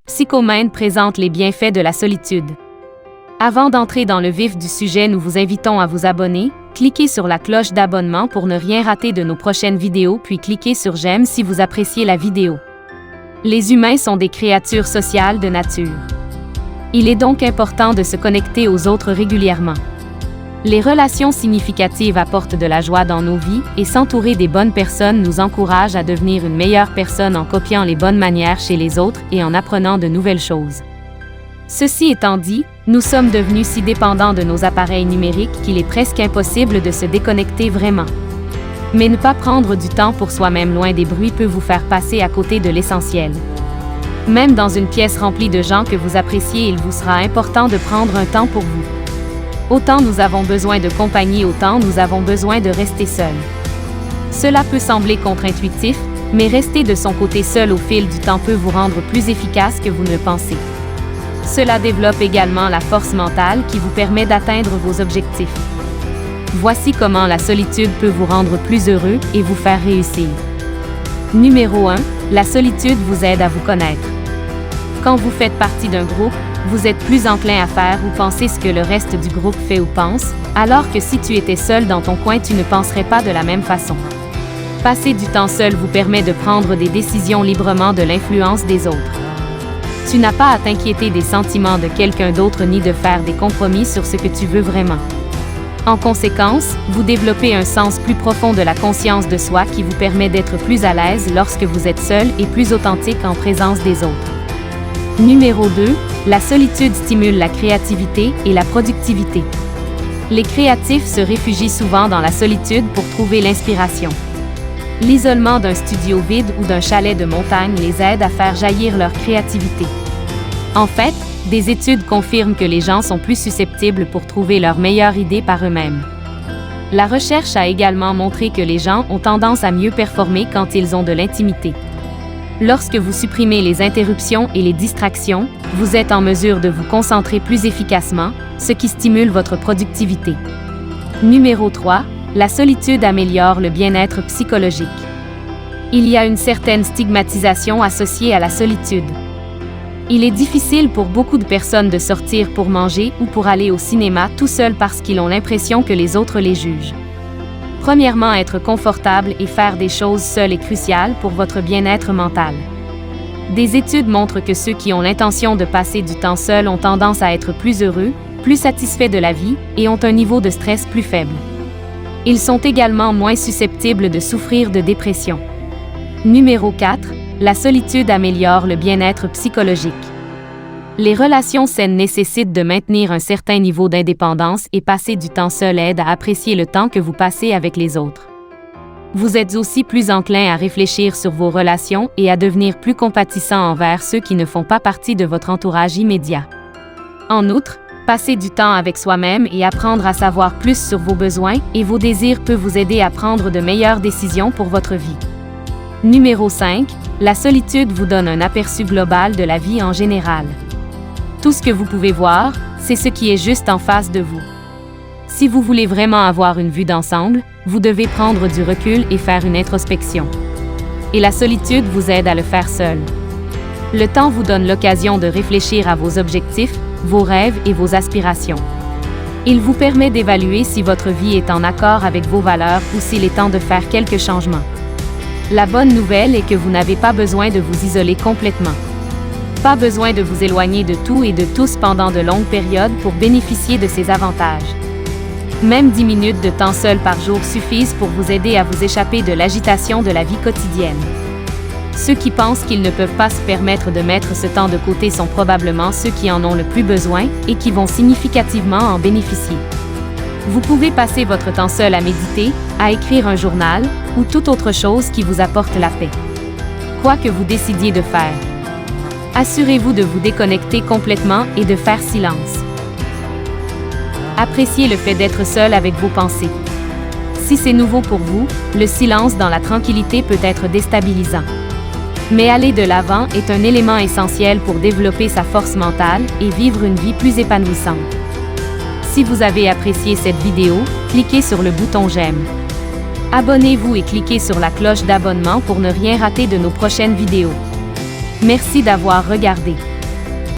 Psychomind présente les bienfaits de la solitude. Avant d'entrer dans le vif du sujet, nous vous invitons à vous abonner, cliquez sur la cloche d'abonnement pour ne rien rater de nos prochaines vidéos, puis cliquez sur j'aime si vous appréciez la vidéo. Les humains sont des créatures sociales de nature. Il est donc important de se connecter aux autres régulièrement. Les relations significatives apportent de la joie dans nos vies et s'entourer des bonnes personnes nous encourage à devenir une meilleure personne en copiant les bonnes manières chez les autres et en apprenant de nouvelles choses. Ceci étant dit, nous sommes devenus si dépendants de nos appareils numériques qu'il est presque impossible de se déconnecter vraiment. Mais ne pas prendre du temps pour soi-même loin des bruits peut vous faire passer à côté de l'essentiel. Même dans une pièce remplie de gens que vous appréciez, il vous sera important de prendre un temps pour vous. Autant nous avons besoin de compagnie, autant nous avons besoin de rester seuls. Cela peut sembler contre-intuitif, mais rester de son côté seul au fil du temps peut vous rendre plus efficace que vous ne le pensez. Cela développe également la force mentale qui vous permet d'atteindre vos objectifs. Voici comment la solitude peut vous rendre plus heureux et vous faire réussir. Numéro 1. La solitude vous aide à vous connaître. Quand vous faites partie d'un groupe, vous êtes plus enclin à faire ou penser ce que le reste du groupe fait ou pense, alors que si tu étais seul dans ton coin, tu ne penserais pas de la même façon. Passer du temps seul vous permet de prendre des décisions librement de l'influence des autres. Tu n'as pas à t'inquiéter des sentiments de quelqu'un d'autre ni de faire des compromis sur ce que tu veux vraiment. En conséquence, vous développez un sens plus profond de la conscience de soi qui vous permet d'être plus à l'aise lorsque vous êtes seul et plus authentique en présence des autres. Numéro 2. La solitude stimule la créativité et la productivité. Les créatifs se réfugient souvent dans la solitude pour trouver l'inspiration. L'isolement d'un studio vide ou d'un chalet de montagne les aide à faire jaillir leur créativité. En fait, des études confirment que les gens sont plus susceptibles pour trouver leurs meilleures idées par eux-mêmes. La recherche a également montré que les gens ont tendance à mieux performer quand ils ont de l'intimité. Lorsque vous supprimez les interruptions et les distractions, vous êtes en mesure de vous concentrer plus efficacement, ce qui stimule votre productivité. Numéro 3. La solitude améliore le bien-être psychologique. Il y a une certaine stigmatisation associée à la solitude. Il est difficile pour beaucoup de personnes de sortir pour manger ou pour aller au cinéma tout seuls parce qu'ils ont l'impression que les autres les jugent. Premièrement, être confortable et faire des choses seuls est crucial pour votre bien-être mental. Des études montrent que ceux qui ont l'intention de passer du temps seuls ont tendance à être plus heureux, plus satisfaits de la vie et ont un niveau de stress plus faible. Ils sont également moins susceptibles de souffrir de dépression. Numéro 4. La solitude améliore le bien-être psychologique. Les relations saines nécessitent de maintenir un certain niveau d'indépendance et passer du temps seul aide à apprécier le temps que vous passez avec les autres. Vous êtes aussi plus enclin à réfléchir sur vos relations et à devenir plus compatissant envers ceux qui ne font pas partie de votre entourage immédiat. En outre, passer du temps avec soi-même et apprendre à savoir plus sur vos besoins et vos désirs peut vous aider à prendre de meilleures décisions pour votre vie. Numéro 5. La solitude vous donne un aperçu global de la vie en général. Tout ce que vous pouvez voir, c'est ce qui est juste en face de vous. Si vous voulez vraiment avoir une vue d'ensemble, vous devez prendre du recul et faire une introspection. Et la solitude vous aide à le faire seul. Le temps vous donne l'occasion de réfléchir à vos objectifs, vos rêves et vos aspirations. Il vous permet d'évaluer si votre vie est en accord avec vos valeurs ou s'il est temps de faire quelques changements. La bonne nouvelle est que vous n'avez pas besoin de vous isoler complètement. Pas besoin de vous éloigner de tout et de tous pendant de longues périodes pour bénéficier de ces avantages. Même 10 minutes de temps seul par jour suffisent pour vous aider à vous échapper de l'agitation de la vie quotidienne. Ceux qui pensent qu'ils ne peuvent pas se permettre de mettre ce temps de côté sont probablement ceux qui en ont le plus besoin et qui vont significativement en bénéficier. Vous pouvez passer votre temps seul à méditer, à écrire un journal ou toute autre chose qui vous apporte la paix. Quoi que vous décidiez de faire, assurez-vous de vous déconnecter complètement et de faire silence. Appréciez le fait d'être seul avec vos pensées. Si c'est nouveau pour vous, le silence dans la tranquillité peut être déstabilisant. Mais aller de l'avant est un élément essentiel pour développer sa force mentale et vivre une vie plus épanouissante. Si vous avez apprécié cette vidéo, cliquez sur le bouton j'aime. Abonnez-vous et cliquez sur la cloche d'abonnement pour ne rien rater de nos prochaines vidéos. Merci d'avoir regardé.